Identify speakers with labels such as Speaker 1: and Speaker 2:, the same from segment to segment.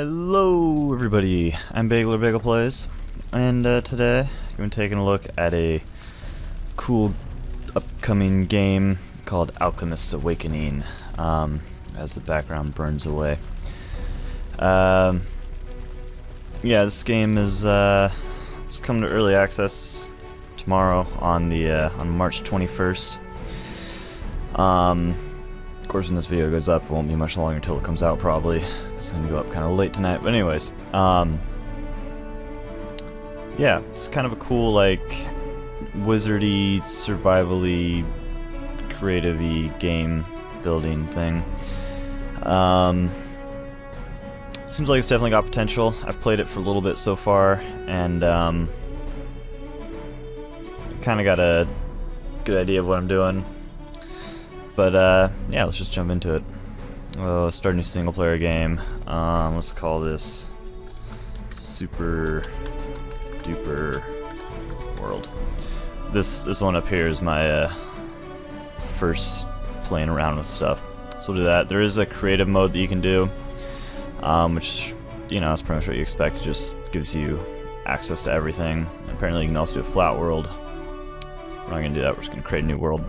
Speaker 1: Hello everybody, I'm Bagel Plays, and today I'm going to be taking a look at a cool upcoming game called Alchemist's Awakening, as the background burns away. Yeah, this game is it's coming to early access tomorrow on March 21st. Of course, when this video goes up, it won't be much longer until it comes out, probably. It's gonna go up kind of late tonight, but anyways, yeah, it's kind of a cool, like, wizardy, survival-y, creative-y game building thing. Seems like it's definitely got potential. I've played it for a little bit so far, and kind of got a good idea of what I'm doing. But yeah, let's just jump into it. Let's start a new single player game. Let's call this Super Duper World. This one up here is my first playing around with stuff. So we'll do that. There is a creative mode that you can do, which, you know, is pretty much what you expect. It just gives you access to everything. And apparently you can also do a flat world. We're not going to do that. We're just going to create a new world.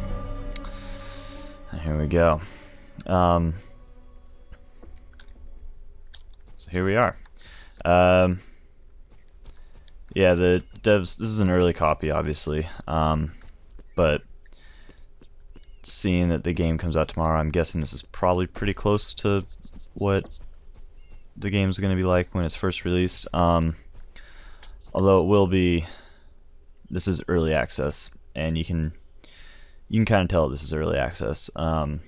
Speaker 1: And here we go. So here we are. Yeah, the devs, this is an early copy, obviously, but seeing that the game comes out tomorrow, I'm guessing this is probably pretty close to what the game's going to be like when it's first released. Although it will be, this is early access, and you can kind of tell this is early access. It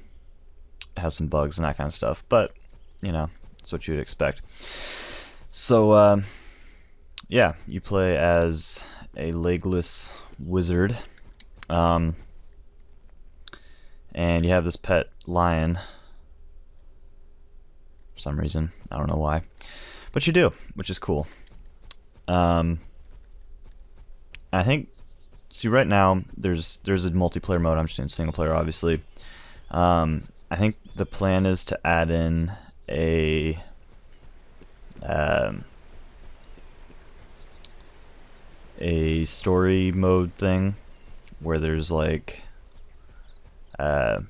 Speaker 1: has some bugs and that kind of stuff, but, you know, that's what you would expect. So, yeah, you play as a legless wizard, and you have this pet lion for some reason. I don't know why, but you do, which is cool. I think, see, right now there's a multiplayer mode. I'm just doing single player, obviously. I think the plan is to add in a story mode thing where there's, like, you know,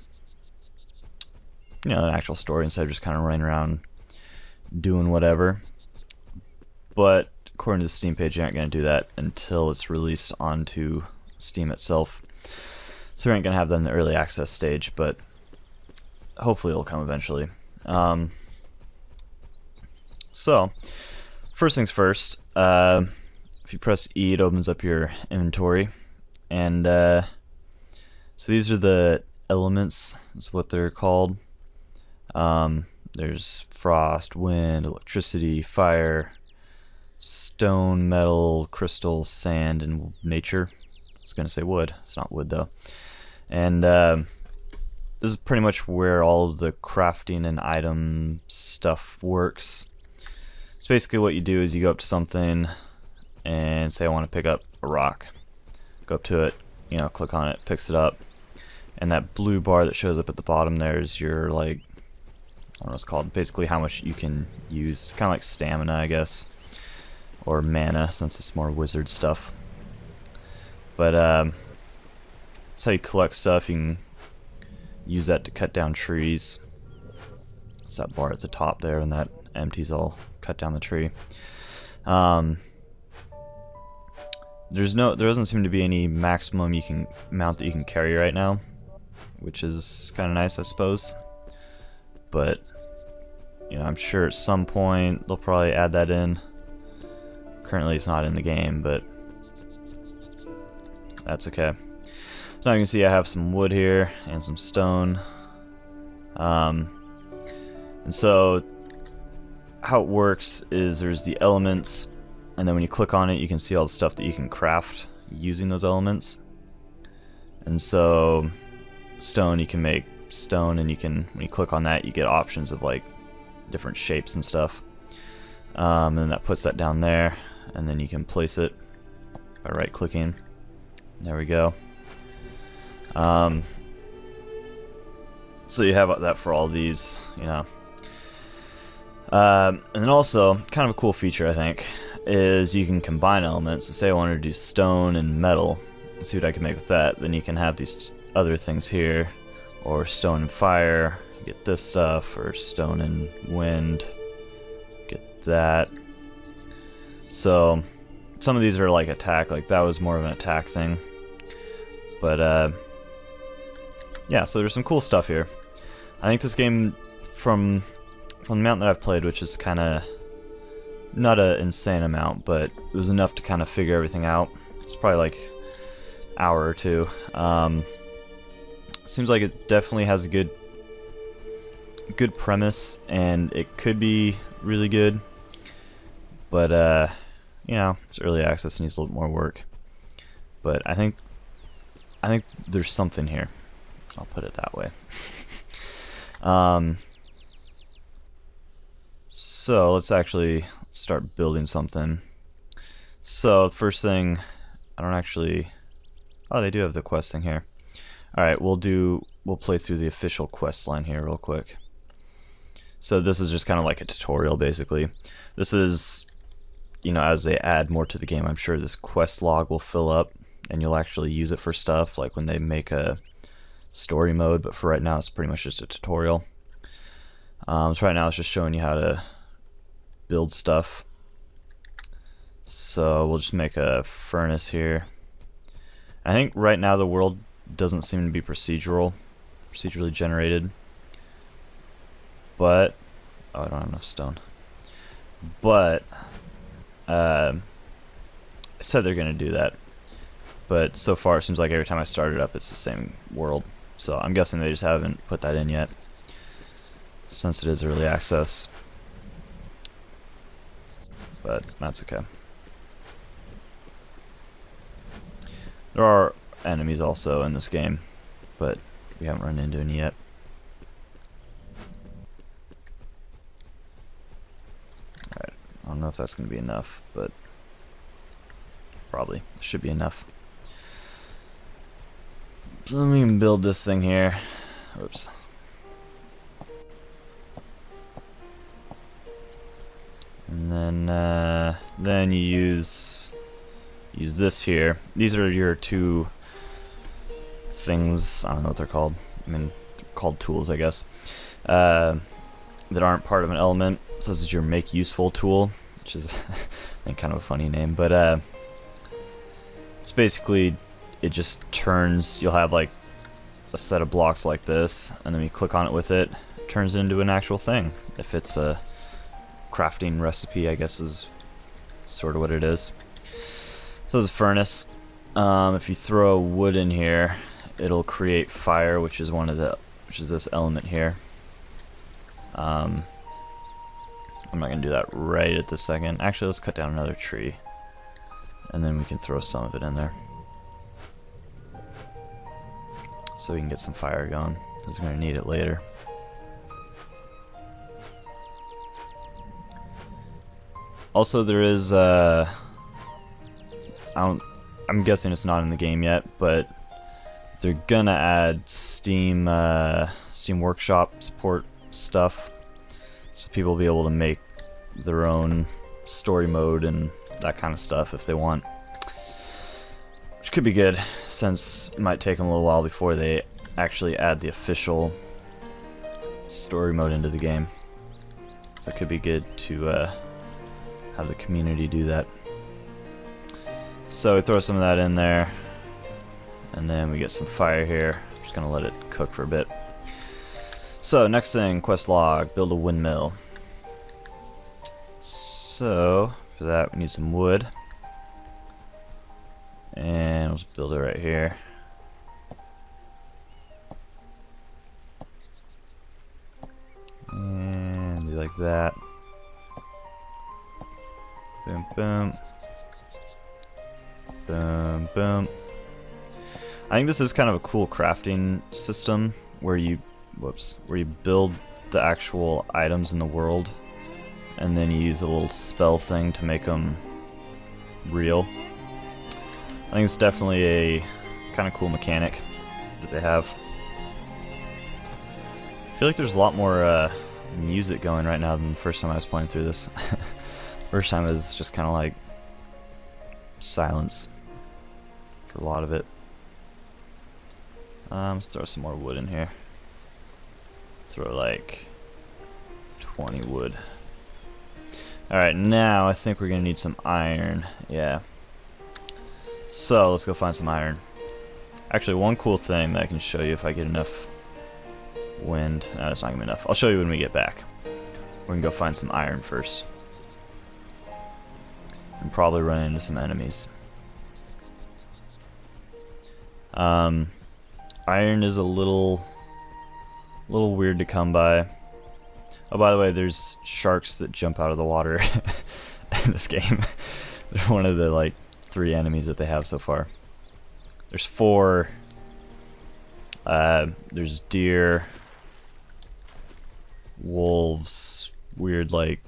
Speaker 1: an actual story instead of just kind of running around doing whatever. But according to the Steam page, you aren't going to do that until it's released onto Steam itself. So we aren't going to have that in the early access stage, but hopefully it'll come eventually. So, first things first, if you press E, it opens up your inventory, and so these are the elements, is what they're called. There's frost, wind, electricity, fire, stone, metal, crystal, sand, and nature. I was going to say wood. It's not wood, though. And this is pretty much where all of the crafting and item stuff works. So basically what you do is you go up to something and say I want to pick up a rock. Go up to it, you know, click on it, picks it up. And that blue bar that shows up at the bottom there is your, like, I don't know what it's called, basically how much you can use. Kind of like stamina, I guess. Or mana, since it's more wizard stuff. But that's how you collect stuff. You can use that to cut down trees. It's that bar at the top there, and that empties all cut down the tree. There doesn't seem to be any maximum amount that you can carry right now, which is kind of nice, I suppose. But, you know, I'm sure at some point they'll probably add that in. Currently it's not in the game, but that's okay. So now you can see I have some wood here and some stone. And so how it works is there's the elements, and then when you click on it you can see all the stuff that you can craft using those elements. And so stone, you can make stone, and you can, when you click on that, you get options of, like, different shapes and stuff. And that puts that down there, and then you can place it by right clicking. There we go. So you have that for all these, you know. And then also, kind of a cool feature I think, is you can combine elements. So say I wanted to do stone and metal, and see what I can make with that. Then you can have these other things here, or stone and fire, get this stuff, or stone and wind, get that. So some of these are like attack, like that was more of an attack thing. But yeah, so there's some cool stuff here. I think this game, from the amount that I've played, which is kind of not an insane amount, but it was enough to kind of figure everything out. It's probably like an hour or two. Seems like it definitely has a good premise, and it could be really good. But you know, it's early access, needs a little bit more work. But I think there's something here. I'll put it that way. So let's actually start building something. So first thing, I don't actually. Oh, they do have the quest thing here. All right, we'll play through the official quest line here real quick. So this is just kind of like a tutorial, basically. This is, you know, as they add more to the game, I'm sure this quest log will fill up, and you'll actually use it for stuff like when they make a story mode. But for right now, it's pretty much just a tutorial. So right now, it's just showing you how to build stuff. So we'll just make a furnace here. I think right now the world doesn't seem to be procedurally generated. But oh, I don't have enough stone. But I said they're gonna do that. But so far, it seems like every time I start it up, it's the same world. So I'm guessing they just haven't put that in yet, since it is early access. But that's okay. There are enemies also in this game, but we haven't run into any yet. Alright, I don't know if that's going to be enough, but probably should be enough. So let me build this thing here. Oops. And then you use this here. These are your two things. I don't know what they're called. I mean, called tools, I guess. That aren't part of an element. So this is your make useful tool, which is I think kind of a funny name, but it's basically, it just turns. You'll have like a set of blocks like this, and then you click on it with it, it turns it into an actual thing. If it's a crafting recipe, I guess is sort of what it is. So this is a furnace. If you throw wood in here, it'll create fire, which is this element here. I'm not gonna do that right at this second. Actually, let's cut down another tree, and then we can throw some of it in there, so we can get some fire going, because we're gonna need it later. Also, there is I'm guessing it's not in the game yet, but they're gonna add Steam Workshop support stuff, so people will be able to make their own story mode and that kind of stuff if they want, which could be good, since it might take them a little while before they actually add the official story mode into the game. So it could be good to have the community do that. So we throw some of that in there, and then we get some fire here. I'm just gonna let it cook for a bit. So next thing, quest log, build a windmill. So for that we need some wood, and we'll just build it right here. And do like that. Boom, boom. Boom, boom. I think this is kind of a cool crafting system where you build the actual items in the world, and then you use a little spell thing to make them real. I think it's definitely a kind of cool mechanic that they have. I feel like there's a lot more music going right now than the first time I was playing through this. First time it was just kind of like silence for a lot of it. Let's throw some more wood in here. Throw like 20 wood. Alright, now I think we're gonna need some iron. Yeah. So let's go find some iron. Actually, one cool thing that I can show you if I get enough wind. No, that's not gonna be enough. I'll show you when we get back. We're gonna go find some iron first. And probably run into some enemies. Iron is a little weird to come by. Oh, by the way, there's sharks that jump out of the water in this game. They're one of the like 3 enemies that they have so far. There's 4. There's deer, wolves, weird like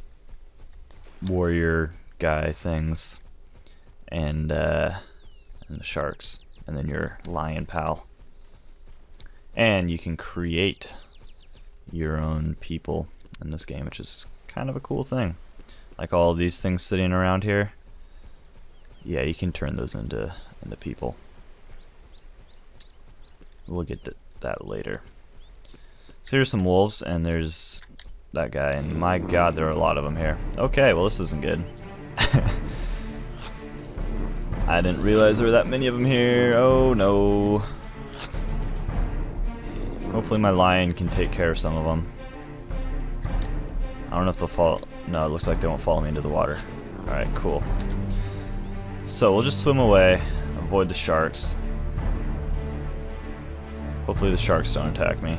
Speaker 1: warrior guy things, and the sharks, and then your lion pal. And you can create your own people in this game, which is kind of a cool thing. Like all of these things sitting around here, yeah, you can turn those into people. We'll get to that later. So here's some wolves, and there's that guy, and my god, there are a lot of them here. Okay, well this isn't good. I didn't realize there were that many of them here. Oh no. Hopefully my lion can take care of some of them. I don't know if they'll fall. No, it looks like they won't follow me into the water. Alright, cool. So we'll just swim away, avoid the sharks. Hopefully the sharks don't attack me.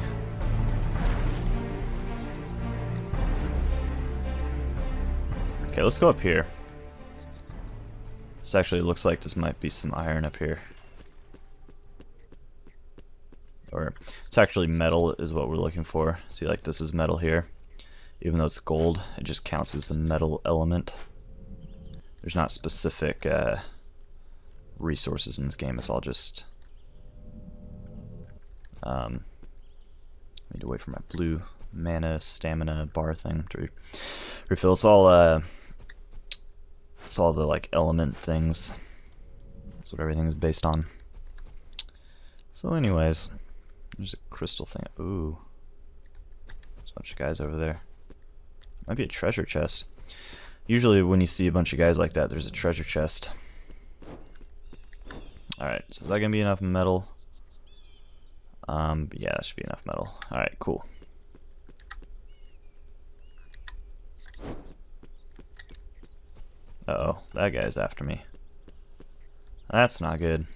Speaker 1: Okay, let's go up here. This actually looks like this might be some iron up here. Or it's actually metal is what we're looking for. See, like this is metal here. Even though it's gold, it just counts as the metal element. There's not specific resources in this game. It's all just need to wait for my blue mana stamina bar thing to refill. It's all the like element things. That's what everything is based on. So anyways, there's a crystal thing. Ooh. There's a bunch of guys over there. Might be a treasure chest. Usually when you see a bunch of guys like that, there's a treasure chest. Alright, so is that gonna be enough metal? Yeah, that should be enough metal. Alright, cool. Uh-oh, that guy's after me. That's not good.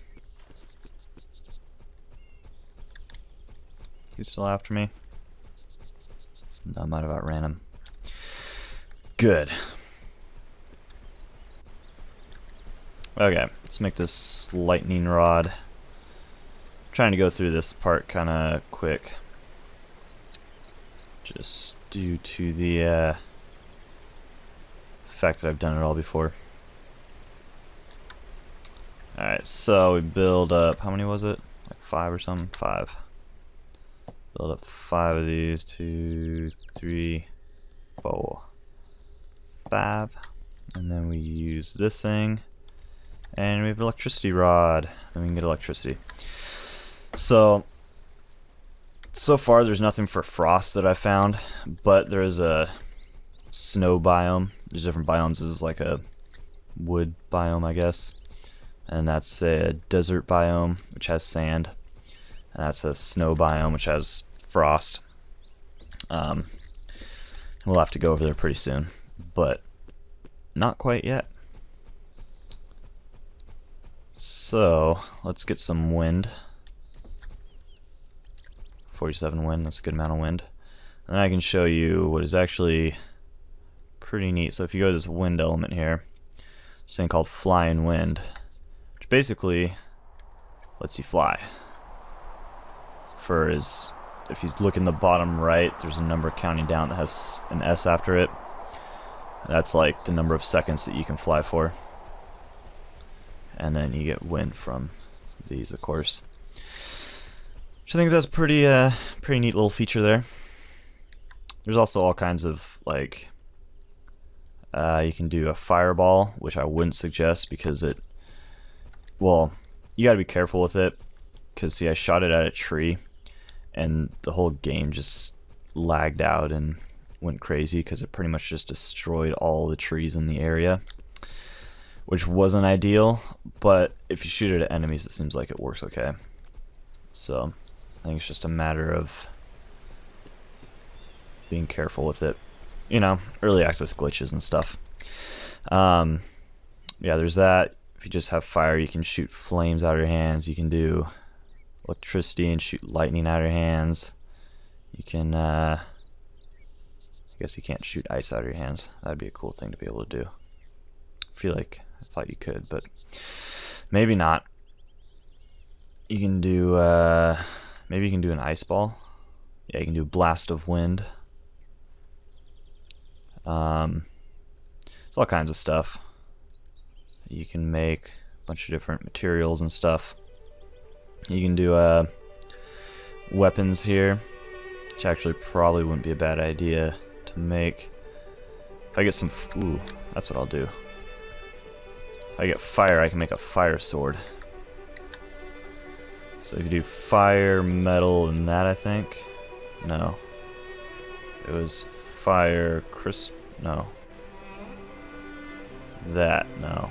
Speaker 1: He's still after me? No, I might have outran him. Good. Okay, let's make this lightning rod. I'm trying to go through this part kind of quick. Just due to the fact that I've done it all before. Alright, so we build up, how many was it? Like 5 or something? 5. Build up 5 of these. 2, 3, 4, 5. And then we use this thing. And we have electricity rod. Then we can get electricity. So far there's nothing for frost that I found, but there is a snow biome. There's different biomes. This is like a wood biome, I guess. And that's a desert biome, which has sand. And that's a snow biome, which has frost. We'll have to go over there pretty soon, but not quite yet. So let's get some wind. 47 wind, that's a good amount of wind. And then I can show you what is actually pretty neat. So if you go to this wind element here, there's this thing called flying wind, which basically lets you fly. If you look in the bottom right, there's a number counting down that has an S after it. That's like the number of seconds that you can fly for. And then you get wind from these, of course. Which I think that's pretty neat little feature there. There's also all kinds of like you can do a fireball, which I wouldn't suggest because well, you gotta be careful with it, because see, I shot it at a tree and the whole game just lagged out and went crazy because it pretty much just destroyed all the trees in the area, which wasn't ideal. But if you shoot it at enemies, it seems like it works okay. So I think it's just a matter of being careful with it. You know, early access glitches and stuff. Yeah, there's that. If you just have fire, you can shoot flames out of your hands. You can do electricity and shoot lightning out of your hands. You can, I guess you can't shoot ice out of your hands. That'd be a cool thing to be able to do. I feel like I thought you could, but maybe not. You can do, maybe you can do an ice ball. Yeah, you can do blast of wind. There's all kinds of stuff. You can make a bunch of different materials and stuff. You can do weapons here, which actually probably wouldn't be a bad idea to make. If I get some, ooh, that's what I'll do. If I get fire, I can make a fire sword. So you can do fire, metal, and that, I think. No. It was fire, no. That, no.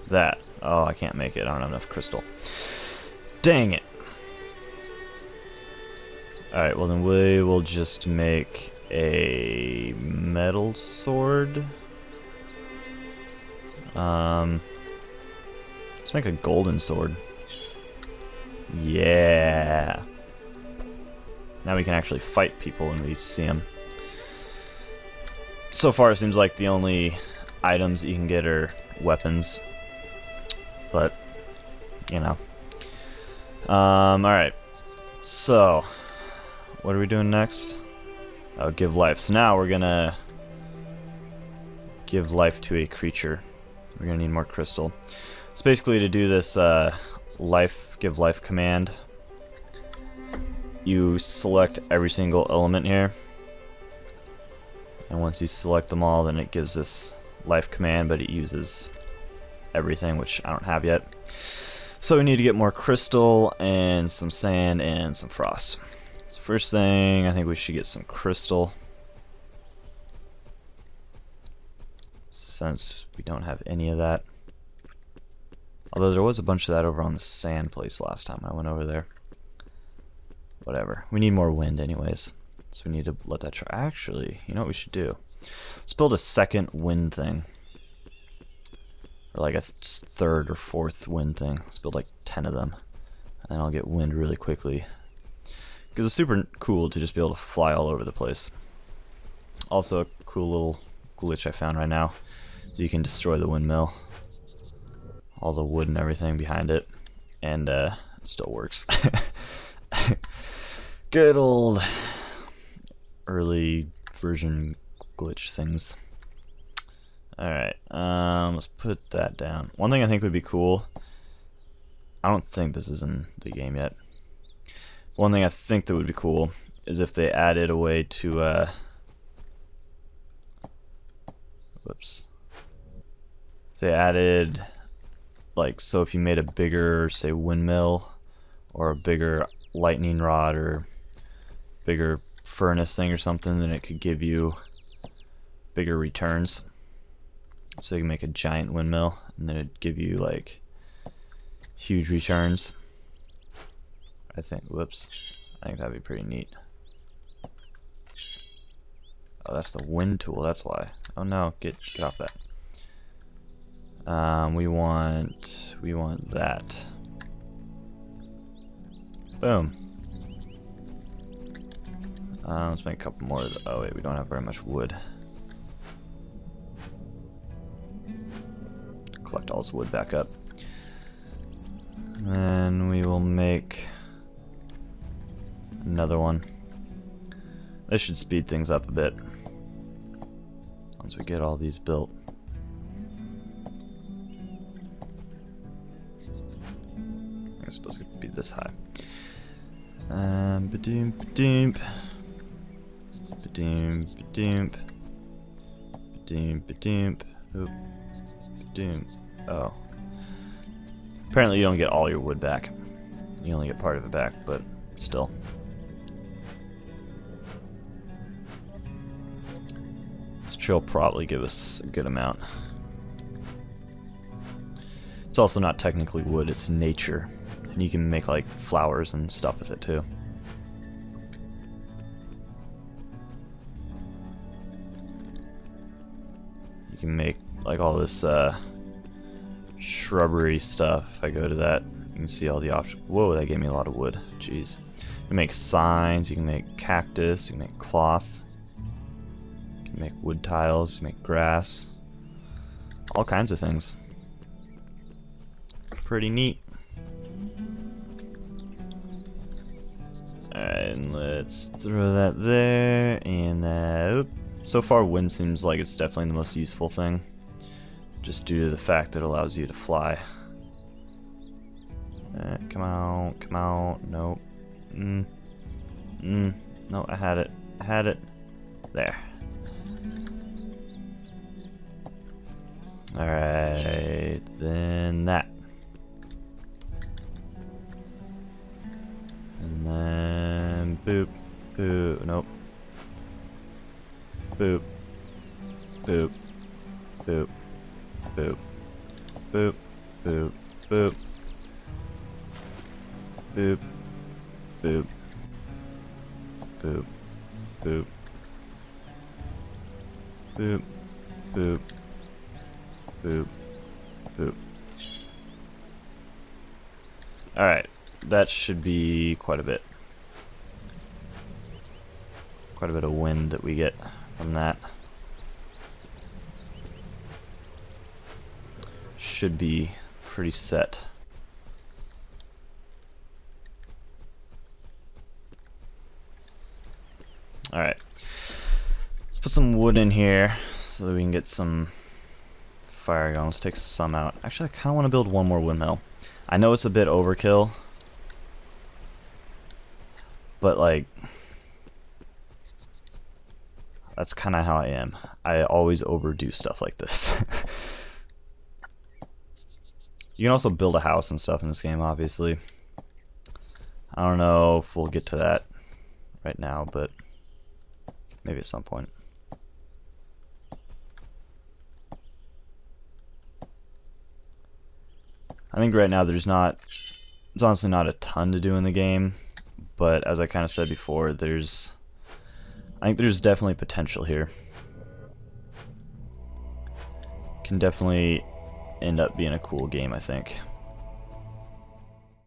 Speaker 1: That. Oh, I can't make it. I don't have enough crystal. Dang it. Alright, well then we will just make a metal sword. Let's make a golden sword. Yeah. Now we can actually fight people when we see them. So far it seems like the only items that you can get are weapons. But, you know. Alright. So, what are we doing next? Oh, give life. So now we're gonna give life to a creature. We're gonna need more crystal. It's basically to do this give life command. You select every single element here. And once you select them all, then it gives this life command, but it uses everything, which I don't have yet. So we need to get more crystal and some sand and some frost. So first thing, I think we should get some crystal, since we don't have any of that. Although there was a bunch of that over on the sand place last time I went over there. Whatever. We need more wind anyways. So we need to let that try. Actually, you know what we should do? Let's build a second wind thing. Or like a third or fourth wind thing. Let's build like 10 of them. And then I'll get wind really quickly. Because it's super cool to just be able to fly all over the place. Also a cool little glitch I found right now. So you can destroy the windmill. All the wood and everything behind it. And it still works. Good old early version glitch things. Alright, let's put that down. One thing I think would be cool, I don't think this is in the game yet. One thing I think that would be cool is if they added a way to, whoops. They added, like, so if you made a bigger, say, windmill, or a bigger lightning rod, or bigger furnace thing or something, then it could give you bigger returns. So you can make a giant windmill and then it'd give you like huge returns. I think, whoops, I think that'd be pretty neat. Oh, that's the wind tool, that's why. Oh no, get off that. We want that. Boom. Let's make a couple more of the, oh wait, we don't have very much wood. Collect all this wood back up. And then we will make another one. This should speed things up a bit once we get all these built. It's supposed to be this high. Ba-doom, ba-doom. Ba-doom, ba-doom. Ba-doom, ba-doom. Oop. Ba-doom. Oh. Apparently you don't get all your wood back. You only get part of it back, but still. This tree will probably give us a good amount. It's also not technically wood, it's nature. And you can make like flowers and stuff with it too. You can make like all this shrubbery stuff. If I go to that, you can see all the options. Whoa, that gave me a lot of wood. Jeez. You can make signs, you can make cactus, you can make cloth. You can make wood tiles, you can make grass. All kinds of things. Pretty neat. Alright, and let's throw that there, and oop. So far wind seems like it's definitely the most useful thing, just due to the fact that it allows you to fly. Come out, come out, nope. No, I had it, there. Alright, then that. And then boop, boop, nope. Boop, boop, boop, boop, boop, boop, boop, boop, boop, boop, boop, boop, boop, boop, boop. Alright, that should be quite a bit. Quite a bit of wind that we get from that. Should be pretty set. Alright. Let's put some wood in here so that we can get some fire going. Let's take some out. Actually, I kind of want to build one more windmill. I know it's a bit overkill, but like, that's kind of how I am. I always overdo stuff like this. You can also build a house and stuff in this game, obviously. I don't know if we'll get to that right now, but maybe at some point. I think right now there's honestly not a ton to do in the game, but as I kind of said before, I think there's definitely potential here. Can definitely end up being a cool game, I think.